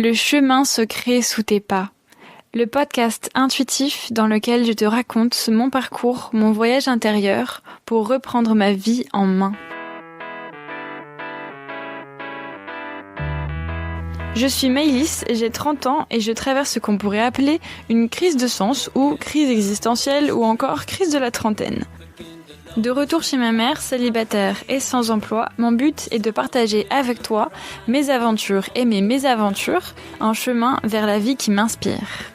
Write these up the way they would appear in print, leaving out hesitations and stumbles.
Le chemin se crée sous tes pas. Le podcast intuitif dans lequel je te raconte mon parcours, mon voyage intérieur pour reprendre ma vie en main. Je suis Maëlys, j'ai 30 ans et je traverse ce qu'on pourrait appeler une crise de sens ou crise existentielle ou encore crise de la trentaine. De retour chez ma mère, célibataire et sans emploi, mon but est de partager avec toi mes aventures et mes mésaventures, un chemin vers la vie qui m'inspire.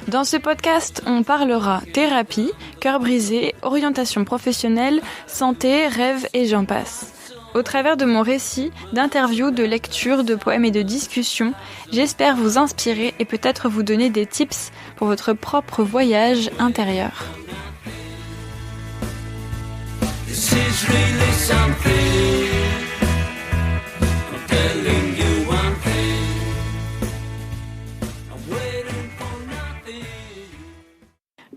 Dans ce podcast, on parlera thérapie, cœur brisé, orientation professionnelle, santé, rêves et j'en passe. Au travers de mon récit, d'interviews, de lectures, de poèmes et de discussions, j'espère vous inspirer et peut-être vous donner des tips pour votre propre voyage intérieur. This is really something. I'm telling you one thing. I'm waiting for nothing.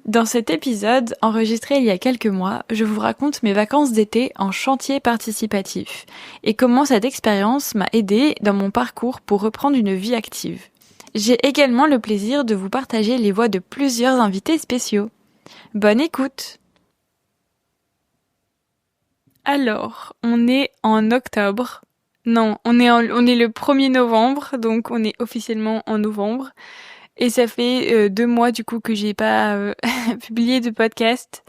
Dans cet épisode, enregistré il y a quelques mois, je vous raconte mes vacances d'été en chantier participatif et comment cette expérience m'a aidée dans mon parcours pour reprendre une vie active. J'ai également le plaisir de vous partager les voix de plusieurs invités spéciaux. Bonne écoute! Alors, on est en octobre. Non, on est le 1er novembre, donc on est officiellement en novembre. Et ça fait 2 mois du coup que j'ai pas publié de podcast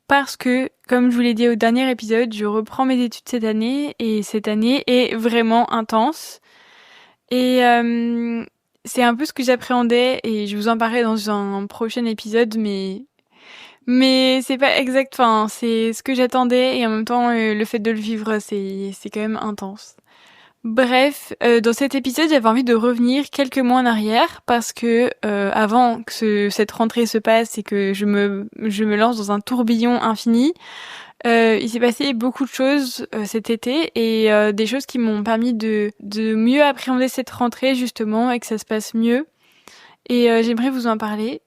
parce que, comme je vous l'ai dit au dernier épisode, je reprends mes études cette année et cette année est vraiment intense. Et c'est un peu ce que j'appréhendais et je vous en parlerai dans un prochain épisode, mais c'est pas exact, enfin, c'est ce que j'attendais et en même temps, le fait de le vivre, c'est quand même intense. Bref, dans cet épisode, j'avais envie de revenir quelques mois en arrière parce que avant que cette rentrée se passe et que je me lance dans un tourbillon infini, il s'est passé beaucoup de choses cet été et des choses qui m'ont permis de mieux appréhender cette rentrée justement et que ça se passe mieux. Et j'aimerais vous en parler.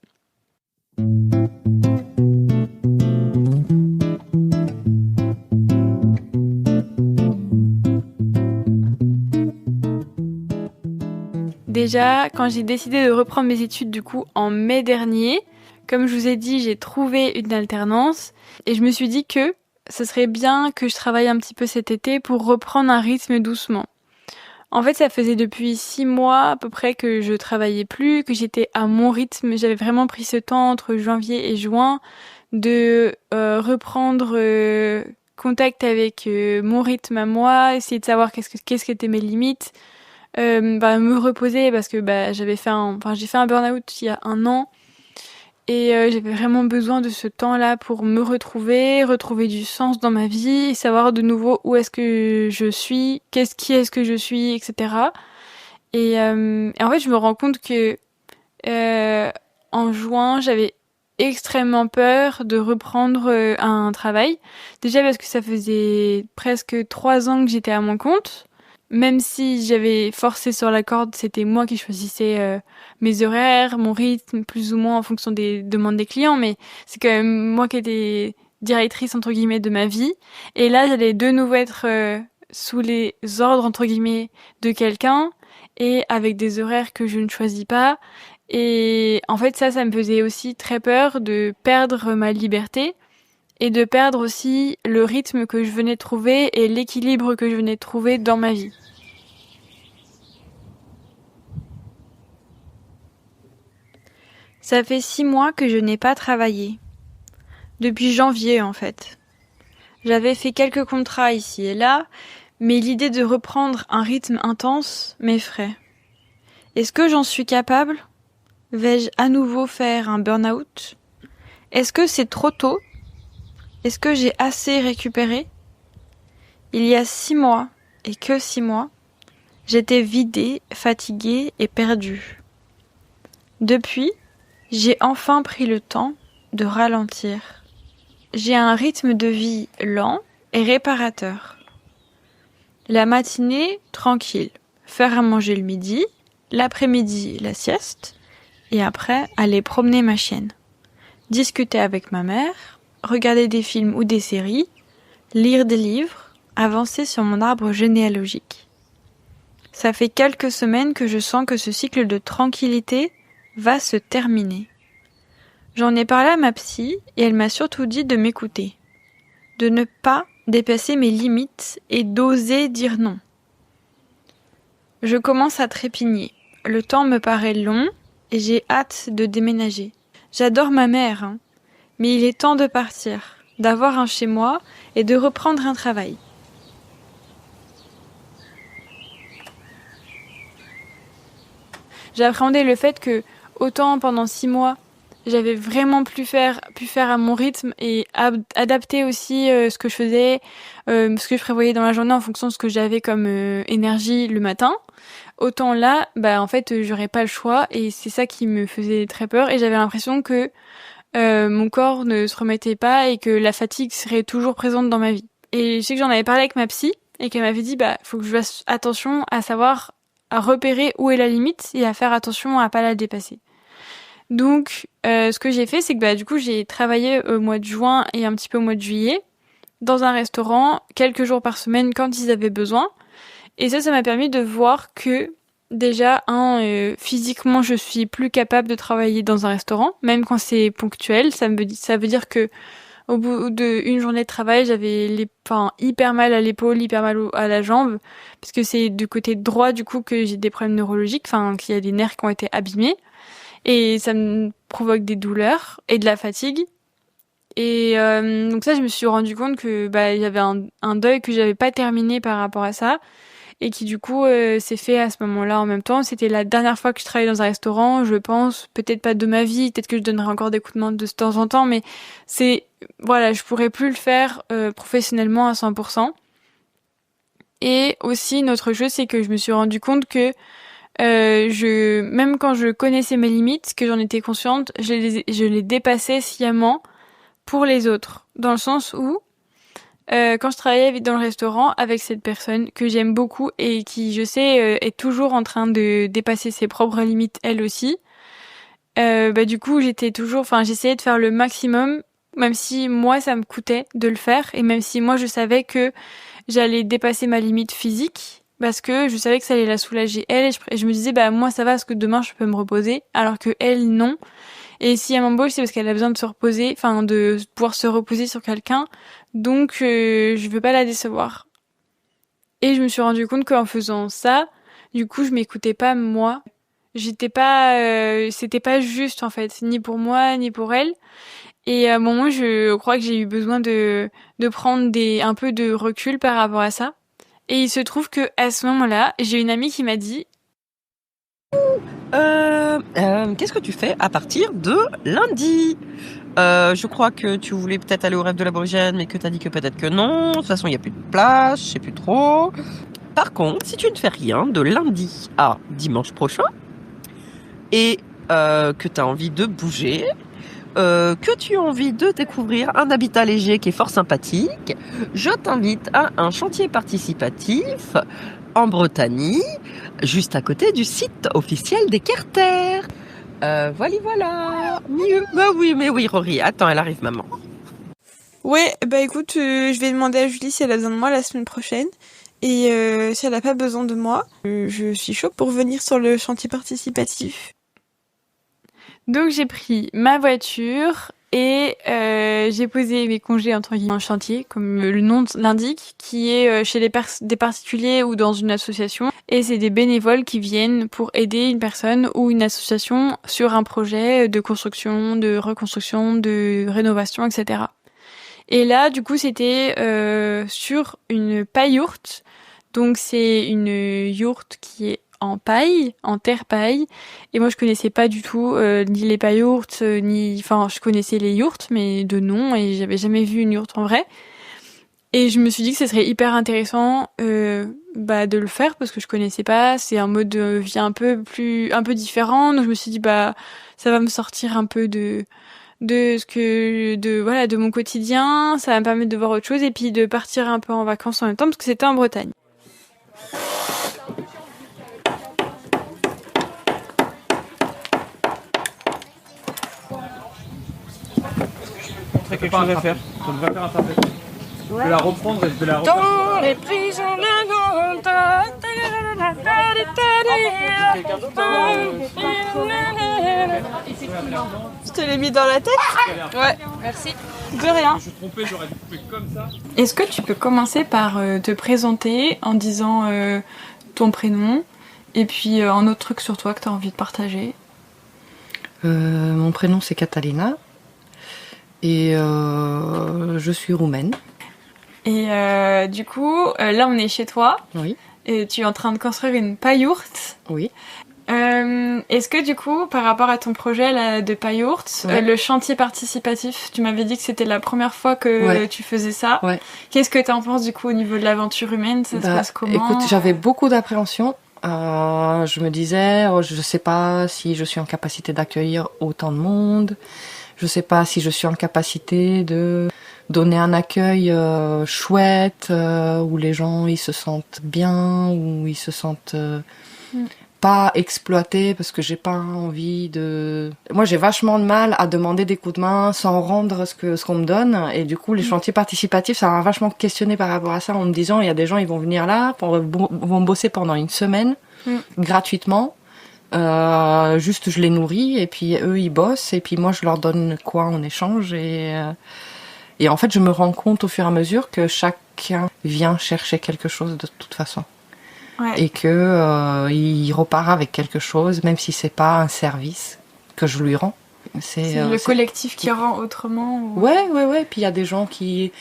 Déjà, quand j'ai décidé de reprendre mes études du coup en mai dernier, comme je vous ai dit, j'ai trouvé une alternance et je me suis dit que ce serait bien que je travaille un petit peu cet été pour reprendre un rythme doucement. En fait, ça faisait depuis 6 mois à peu près que je travaillais plus, que j'étais à mon rythme. J'avais vraiment pris ce temps entre janvier et juin de reprendre contact avec mon rythme à moi, essayer de savoir qu'est-ce qu'étaient mes limites. Me reposer parce que j'ai fait un burn-out il y a 1 an et j'avais vraiment besoin de ce temps-là pour me retrouver du sens dans ma vie, savoir de nouveau où est-ce que je suis, qui est-ce que je suis, etc. Et en fait, je me rends compte que en juin, j'avais extrêmement peur de reprendre un travail. Déjà parce que ça faisait presque 3 ans que j'étais à mon compte. Même si j'avais forcé sur la corde, c'était moi qui choisissais mes horaires, mon rythme, plus ou moins en fonction des demandes des clients, mais c'est quand même moi qui étais directrice, entre guillemets, de ma vie. Et là, j'allais de nouveau être sous les ordres, entre guillemets, de quelqu'un, et avec des horaires que je ne choisis pas. Et en fait, ça me faisait aussi très peur de perdre ma liberté, et de perdre aussi le rythme que je venais de trouver et l'équilibre que je venais de trouver dans ma vie. Ça fait 6 mois que je n'ai pas travaillé. Depuis janvier, en fait. J'avais fait quelques contrats ici et là, mais l'idée de reprendre un rythme intense m'effraie. Est-ce que j'en suis capable ? Vais-je à nouveau faire un burn-out ? Est-ce que c'est trop tôt ? Est-ce que j'ai assez récupéré ? Il y a 6 mois, et que 6 mois, j'étais vidée, fatiguée et perdue. Depuis, j'ai enfin pris le temps de ralentir. J'ai un rythme de vie lent et réparateur. La matinée, tranquille, faire à manger le midi, l'après-midi, la sieste, et après, aller promener ma chienne. Discuter avec ma mère, regarder des films ou des séries, lire des livres, avancer sur mon arbre généalogique. Ça fait quelques semaines que je sens que ce cycle de tranquillité va se terminer. J'en ai parlé à ma psy et elle m'a surtout dit de m'écouter, de ne pas dépasser mes limites et d'oser dire non. Je commence à trépigner. Le temps me paraît long et j'ai hâte de déménager. J'adore ma mère, mais il est temps de partir, d'avoir un chez moi et de reprendre un travail. J'ai appréhendé le fait que, autant pendant 6 mois, j'avais vraiment pu faire à mon rythme et adapter aussi ce que je faisais, ce que je prévoyais dans la journée en fonction de ce que j'avais comme énergie le matin. Autant là, en fait, j'aurais pas le choix et c'est ça qui me faisait très peur et j'avais l'impression que mon corps ne se remettait pas et que la fatigue serait toujours présente dans ma vie. Et je sais que j'en avais parlé avec ma psy et qu'elle m'avait dit faut que je fasse attention à savoir à repérer où est la limite et à faire attention à pas la dépasser. Donc ce que j'ai fait, c'est que du coup j'ai travaillé au mois de juin et un petit peu au mois de juillet dans un restaurant quelques jours par semaine quand ils avaient besoin. Et ça m'a permis de voir que déjà, physiquement, je suis plus capable de travailler dans un restaurant, même quand c'est ponctuel. Ça veut dire que au bout d'une journée de travail, j'avais hyper mal à l'épaule, hyper mal à la jambe, parce que c'est du côté droit du coup que j'ai des problèmes neurologiques, qu'il y a des nerfs qui ont été abîmés, et ça me provoque des douleurs et de la fatigue. Et donc ça, je me suis rendu compte que il y avait un deuil que j'avais pas terminé par rapport à ça. Et qui du coup s'est fait à ce moment-là en même temps. C'était la dernière fois que je travaillais dans un restaurant, je pense, peut-être pas de ma vie, peut-être que je donnerai encore des coups de main de temps en temps, mais je pourrais plus le faire professionnellement à 100%. Et aussi, une autre chose, c'est que je me suis rendu compte que même quand je connaissais mes limites, que j'en étais consciente, je les dépassais sciemment pour les autres. Dans le sens où quand je travaillais dans le restaurant avec cette personne que j'aime beaucoup et qui, je sais, est toujours en train de dépasser ses propres limites elle aussi, du coup, j'essayais de faire le maximum, même si moi, ça me coûtait de le faire et même si moi, je savais que j'allais dépasser ma limite physique parce que je savais que ça allait la soulager elle et je me disais, moi, ça va parce que demain, je peux me reposer alors que elle, non. Et si elle m'embauche, c'est parce qu'elle a besoin de se reposer, de pouvoir se reposer sur quelqu'un. Donc, je veux pas la décevoir. Et je me suis rendu compte qu'en faisant ça, du coup, je m'écoutais pas moi. J'étais pas, c'était pas juste en fait, ni pour moi, ni pour elle. Et à un moment, je crois que j'ai eu besoin de prendre un peu de recul par rapport à ça. Et il se trouve que à ce moment-là, j'ai une amie qui m'a dit qu'est-ce que tu fais à partir de lundi? Je crois que tu voulais peut-être aller au rêve de l'aborigène, mais que t'as dit que peut-être que non. De toute façon, il n'y a plus de place, je sais plus trop. Par contre, si tu ne fais rien de lundi à dimanche prochain, et que tu as envie de bouger, que tu as envie de découvrir un habitat léger qui est fort sympathique, je t'invite à un chantier participatif en Bretagne, juste à côté du site officiel des Carter. Voilà. Mais oui, Rory. Attends, elle arrive, maman. Ouais, écoute, je vais demander à Julie si elle a besoin de moi la semaine prochaine. Et si elle n'a pas besoin de moi, je suis chaud pour venir sur le chantier participatif. Donc j'ai pris ma voiture et j'ai posé mes congés entre guillemets en chantier, comme le nom l'indique, qui est chez des particuliers ou dans une association. Et c'est des bénévoles qui viennent pour aider une personne ou une association sur un projet de construction, de reconstruction, de rénovation, etc. Et là, du coup, c'était sur une paillourte. Donc c'est une yourte qui est en paille, en terre paille. Et moi, je connaissais pas du tout ni les paillourtes, je connaissais les yourtes, mais de nom, et j'avais jamais vu une yourte en vrai. Et je me suis dit que ce serait hyper intéressant de le faire parce que je connaissais pas. C'est un mode de vie un peu différent. Donc je me suis dit ça va me sortir un peu de mon quotidien. Ça va me permettre de voir autre chose et puis de partir un peu en vacances en même temps parce que c'était en Bretagne. Quelque chose à faire. Ça devrait faire un tapet. Je vais la reprendre et je vais la refaire. Dans les prisons de Quelqu'un d'autre Je te l'ai mis dans la tête? Ouais, merci. De rien. Je suis trompé, j'aurais dû couper comme ça. Est-ce que tu peux commencer par te présenter en disant ton prénom et puis un autre truc sur toi que tu as envie de partager? Mon prénom c'est Catalina et je suis roumaine. Et du coup, là on est chez toi. Oui. Et tu es en train de construire une pailloute. Oui. Est-ce que du coup, par rapport à ton projet là, de pailloute, Ouais. le chantier participatif, tu m'avais dit que c'était la première fois que tu faisais ça. Ouais. Qu'est-ce que tu en penses du coup au niveau de l'aventure humaine? Ça se passe comment? Écoute, j'avais beaucoup d'appréhension. Je me disais, je sais pas si je suis en capacité d'accueillir autant de monde. Je sais pas si je suis en capacité de donner un accueil chouette, où les gens ils se sentent bien, où ils se sentent pas exploités, parce que j'ai pas envie de... Moi j'ai vachement de mal à demander des coups de main sans rendre ce qu'on me donne, et du coup les chantiers participatifs ça m'a vachement questionné par rapport à ça, en me disant il y a des gens ils vont venir là, vont bosser pendant une semaine gratuitement. Juste je les nourris et puis eux ils bossent et puis moi je leur donne quoi en échange, et en fait je me rends compte au fur et à mesure que chacun vient chercher quelque chose de toute façon, et que il repart avec quelque chose, même si c'est pas un service que je lui rends. C'est le collectif qui rend autrement ou... Ouais. Puis il y a des gens qui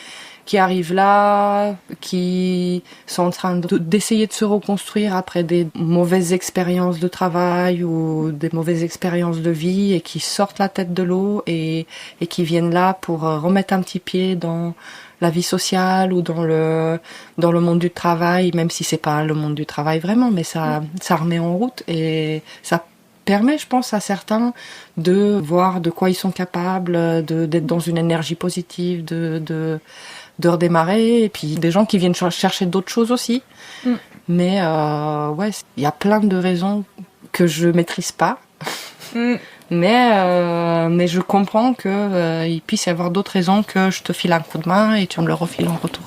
arrivent là, qui sont en train d'essayer de se reconstruire après des mauvaises expériences de travail ou des mauvaises expériences de vie, et qui sortent la tête de l'eau et qui viennent là pour remettre un petit pied dans la vie sociale ou dans le monde du travail, même si c'est pas le monde du travail vraiment, mais ça remet en route, et ça permet, je pense, à certains de voir de quoi ils sont capables, d'être dans une énergie positive, de redémarrer, et puis des gens qui viennent chercher d'autres choses aussi. Mais ouais, il y a plein de raisons que je maîtrise pas. Mais je comprends que il puisse y avoir d'autres raisons que je te file un coup de main et tu me le refiles en retour.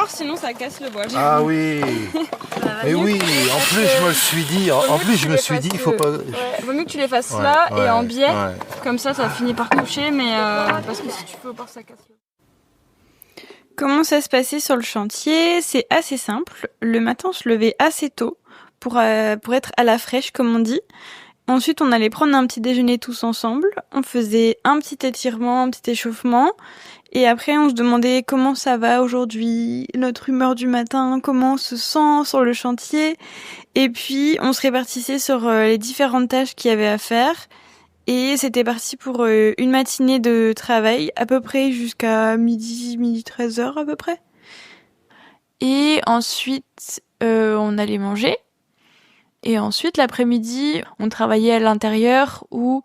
Sinon ça casse le bois. Ah oui. Mais oui, en plus je me suis dit, il faut pas... Vaut mieux que tu les fasses là et en biais, ouais. comme ça finit par toucher, mais parce que si tu peux pas, ça casse le bois. Comment ça se passait sur le chantier? C'est assez simple. Le matin, on se levait assez tôt pour être à la fraîche, comme on dit. Ensuite, on allait prendre un petit déjeuner tous ensemble. On faisait un petit étirement, un petit échauffement. Et après, on se demandait comment ça va aujourd'hui, notre humeur du matin, comment on se sent sur le chantier. Et puis, on se répartissait sur les différentes tâches qu'il y avait à faire. Et c'était parti pour une matinée de travail, à peu près jusqu'à midi 13h à peu près. Et ensuite, on allait manger. Et ensuite, l'après-midi, on travaillait à l'intérieur où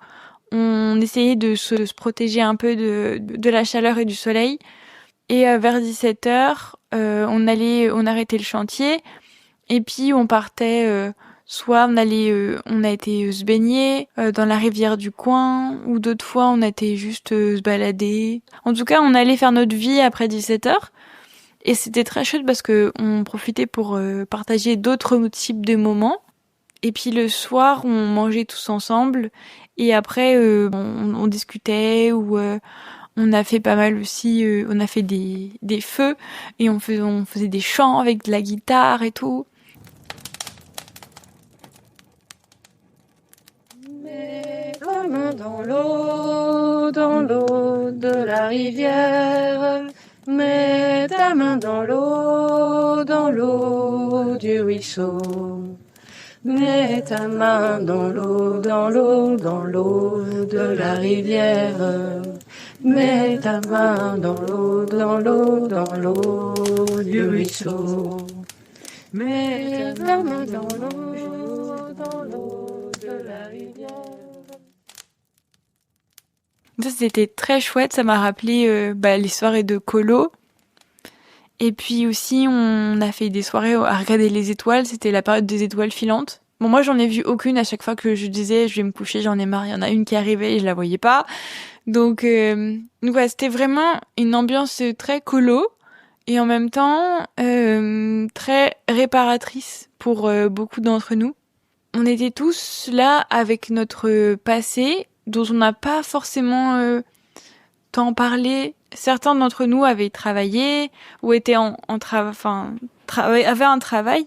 on essayait de se protéger un peu de la chaleur et du soleil. Et vers 17h, on arrêtait le chantier. Et puis, on partait, soit on a été se baigner dans la rivière du coin, ou d'autres fois, on a été juste se balader. En tout cas, on allait faire notre vie après 17h. Et c'était très chouette parce que on profitait pour partager d'autres types de moments. Et puis le soir, on mangeait tous ensemble. Et après, on discutait, ou on a fait pas mal aussi. On a fait des feux et on faisait des chants avec de la guitare et tout. Mets la main dans l'eau de la rivière. Mets ta main dans l'eau du ruisseau. Mets ta main dans l'eau de la rivière. Mets ta main dans l'eau du ruisseau. Mets ta main dans l'eau de la rivière. Ça, c'était très chouette. Ça m'a rappelé les soirées de colo. Et puis aussi, on a fait des soirées à regarder les étoiles. C'était la période des étoiles filantes. Bon, moi, j'en ai vu aucune. À chaque fois que je disais, je vais me coucher, j'en ai marre. Il y en a une qui arrivait et je la voyais pas. Donc ouais, c'était vraiment une ambiance très colo et en même temps très réparatrice pour beaucoup d'entre nous. On était tous là avec notre passé dont on n'a pas forcément tant parlé. Certains d'entre nous avaient travaillé ou étaient avaient un travail,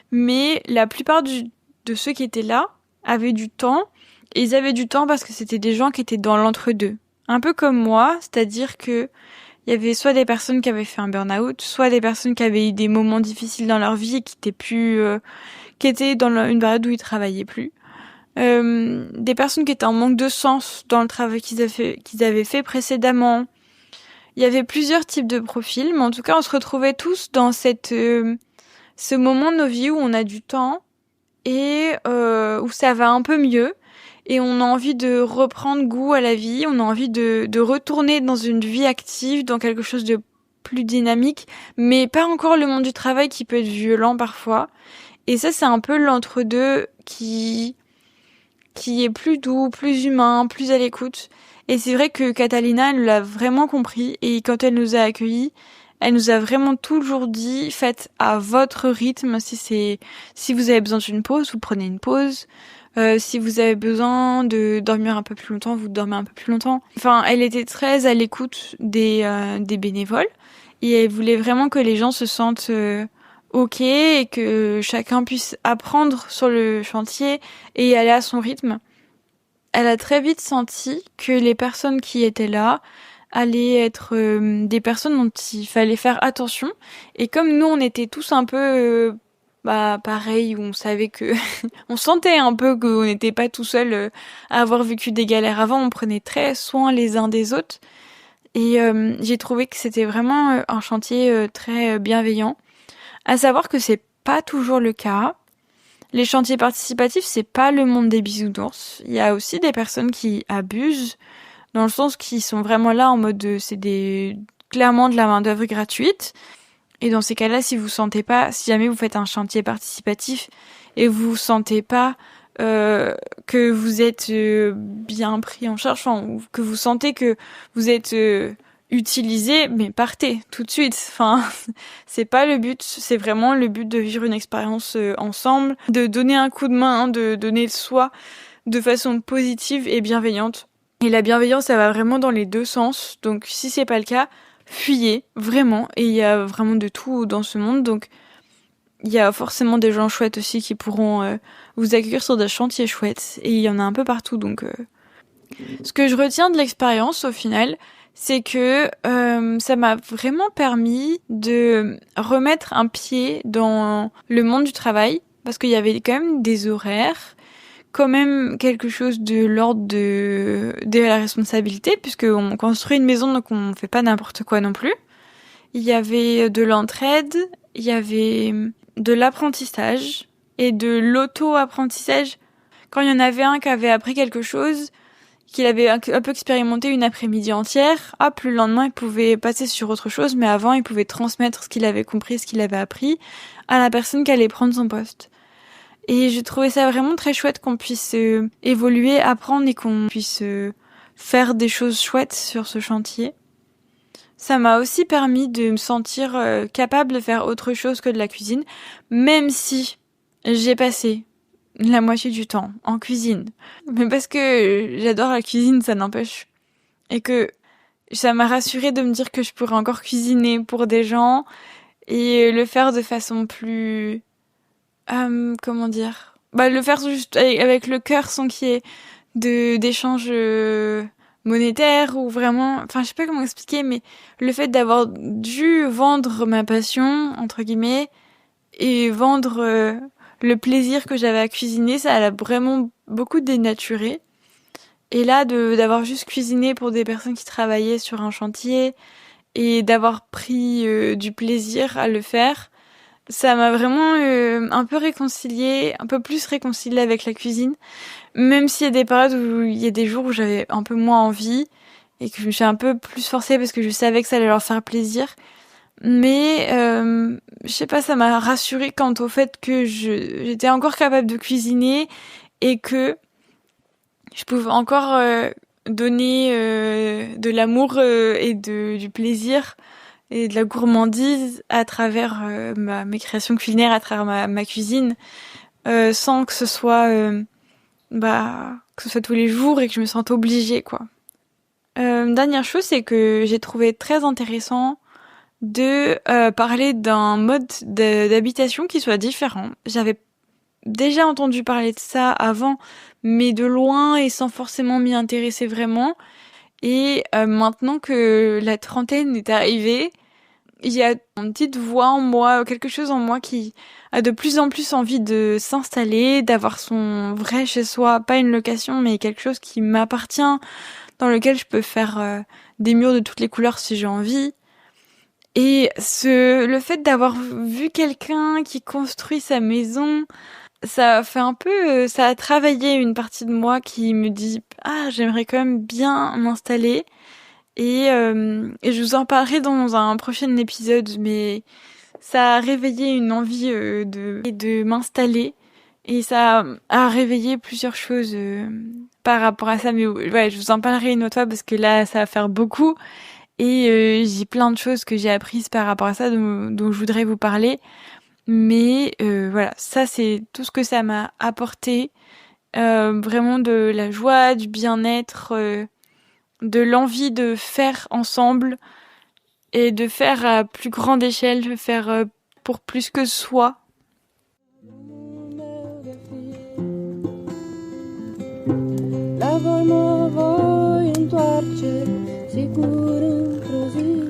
mais la plupart de ceux qui étaient là avaient du temps. Et ils avaient du temps parce que c'était des gens qui étaient dans l'entre-deux. Un peu comme moi, c'est-à-dire que il y avait soit des personnes qui avaient fait un burn-out, soit des personnes qui avaient eu des moments difficiles dans leur vie et qui étaient dans une période où ils travaillaient plus. Des personnes qui étaient en manque de sens dans le travail qu'ils avaient fait précédemment. Il y avait plusieurs types de profils, mais en tout cas, on se retrouvait tous dans ce moment de nos vies où on a du temps et où ça va un peu mieux. Et on a envie de reprendre goût à la vie, on a envie de retourner dans une vie active, dans quelque chose de plus dynamique, mais pas encore le monde du travail qui peut être violent parfois. Et ça, c'est un peu l'entre-deux qui est plus doux, plus humain, plus à l'écoute. Et c'est vrai que Catalina, elle l'a vraiment compris, et quand elle nous a accueillis, elle nous a vraiment toujours dit, faites à votre rythme, si vous avez besoin d'une pause, vous prenez une pause. Si vous avez besoin de dormir un peu plus longtemps, vous dormez un peu plus longtemps. Enfin, elle était très à l'écoute des bénévoles et elle voulait vraiment que les gens se sentent ok et que chacun puisse apprendre sur le chantier et aller à son rythme. Elle a très vite senti que les personnes qui étaient là allaient être des personnes dont il fallait faire attention. Et comme nous, on était tous un peu pareil, où on savait que on sentait un peu qu'on n'était pas tout seul à avoir vécu des galères avant, on prenait très soin les uns des autres et j'ai trouvé que c'était vraiment un chantier très bienveillant. À savoir que c'est pas toujours le cas. Les chantiers participatifs, c'est pas le monde des bisounours. Il y a aussi des personnes qui abusent dans le sens qu'ils sont vraiment là en mode clairement de la main-d'œuvre gratuite. Et dans ces cas-là, si jamais vous faites un chantier participatif et vous sentez pas que vous êtes bien pris en charge, ou que vous sentez que vous êtes utilisé, mais partez tout de suite. Enfin, c'est pas le but. C'est vraiment le but de vivre une expérience ensemble, de donner un coup de main, de donner le soi de façon positive et bienveillante. Et la bienveillance, ça va vraiment dans les deux sens. Donc, si c'est pas le cas, fuyez, vraiment. Et il y a vraiment de tout dans ce monde. Donc, il y a forcément des gens chouettes aussi qui pourront vous accueillir sur des chantiers chouettes. Et il y en a un peu partout. Donc, ce que je retiens de l'expérience, au final, c'est que ça m'a vraiment permis de remettre un pied dans le monde du travail. Parce qu'il y avait quand même des horaires, quand même quelque chose de l'ordre de la responsabilité, puisqu'on construit une maison, donc on fait pas n'importe quoi non plus. Il y avait de l'entraide, il y avait de l'apprentissage et de l'auto-apprentissage. Quand il y en avait un qui avait appris quelque chose, qu'il avait un peu expérimenté une après-midi entière, le lendemain il pouvait passer sur autre chose, mais avant il pouvait transmettre ce qu'il avait compris, ce qu'il avait appris à la personne qui allait prendre son poste. Et j'ai trouvé ça vraiment très chouette qu'on puisse évoluer, apprendre et qu'on puisse faire des choses chouettes sur ce chantier. Ça m'a aussi permis de me sentir capable de faire autre chose que de la cuisine, même si j'ai passé la moitié du temps en cuisine. Mais parce que j'adore la cuisine, ça n'empêche. Et que ça m'a rassurée de me dire que je pourrais encore cuisiner pour des gens et le faire de façon plus... comment dire, le faire juste avec le cœur sans qu'il y ait d'échanges monétaires ou vraiment, je sais pas comment expliquer, mais le fait d'avoir dû vendre ma passion entre guillemets et vendre le plaisir que j'avais à cuisiner, ça a vraiment beaucoup dénaturé. Et là d'avoir juste cuisiné pour des personnes qui travaillaient sur un chantier et d'avoir pris du plaisir à le faire, ça m'a vraiment un peu plus réconciliée avec la cuisine, même s'il y a des périodes où il y a des jours où j'avais un peu moins envie et que je me suis un peu plus forcée parce que je savais que ça allait leur faire plaisir. Mais je sais pas, ça m'a rassurée quant au fait que j'étais encore capable de cuisiner et que je pouvais encore donner de l'amour et du plaisir et de la gourmandise à travers mes créations culinaires, à travers ma cuisine, sans que ce soit que ce soit tous les jours et que je me sente obligée, quoi. Dernière chose, c'est que j'ai trouvé très intéressant de parler d'un mode d'habitation qui soit différent. J'avais déjà entendu parler de ça avant, mais de loin et sans forcément m'y intéresser vraiment. Et maintenant que la trentaine est arrivée, il y a une petite voix en moi, quelque chose en moi qui a de plus en plus envie de s'installer, d'avoir son vrai chez-soi, pas une location, mais quelque chose qui m'appartient, dans lequel je peux faire des murs de toutes les couleurs si j'ai envie. Et le fait d'avoir vu quelqu'un qui construit sa maison, ça a fait un peu, ça a travaillé une partie de moi qui me dit j'aimerais quand même bien m'installer. Et je vous en parlerai dans un prochain épisode, mais ça a réveillé une envie de m'installer et ça a réveillé plusieurs choses par rapport à ça. Mais ouais, je vous en parlerai une autre fois parce que là, ça va faire beaucoup et j'ai plein de choses que j'ai apprises par rapport à ça dont je voudrais vous parler. Mais voilà, ça c'est tout ce que ça m'a apporté, vraiment de la joie, du bien-être. De l'envie de faire ensemble et de faire à plus grande échelle, de faire pour plus que soi. La voi întoarce, sigur într-o zi.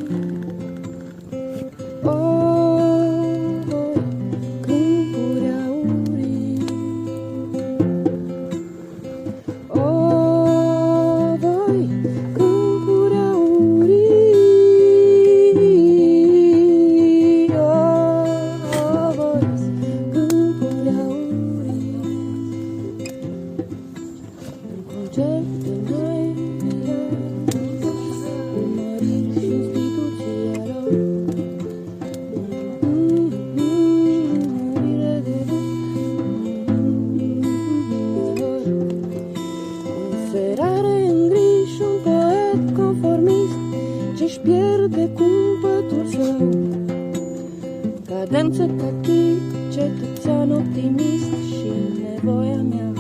Cadență tactic, cetățean optimist și nevoia mea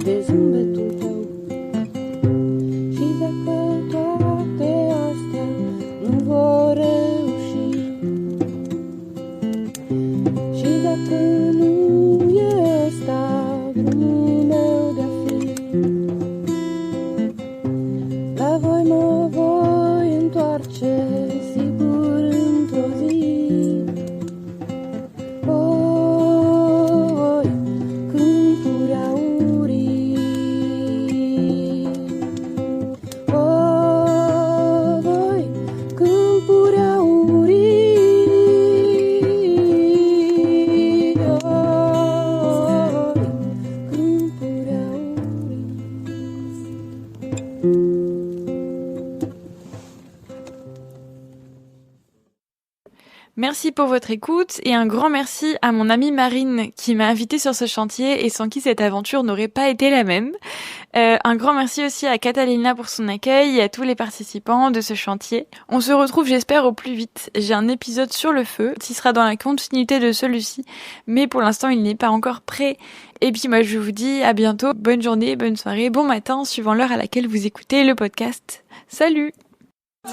de zâmbetul tău. Și dacă toate astea nu vor reuși, și dacă nu e ăsta drumul meu de-a fi, la voi mă voi întoarce sigur într-o zi. Merci pour votre écoute et un grand merci à mon amie Marine qui m'a invitée sur ce chantier et sans qui cette aventure n'aurait pas été la même. Un grand merci aussi à Catalina pour son accueil et à tous les participants de ce chantier. On se retrouve, j'espère, au plus vite. J'ai un épisode sur le feu qui sera dans la continuité de celui-ci, mais pour l'instant il n'est pas encore prêt. Et puis moi je vous dis à bientôt, bonne journée, bonne soirée, bon matin, suivant l'heure à laquelle vous écoutez le podcast. Salut! Tu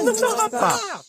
n'auras pas.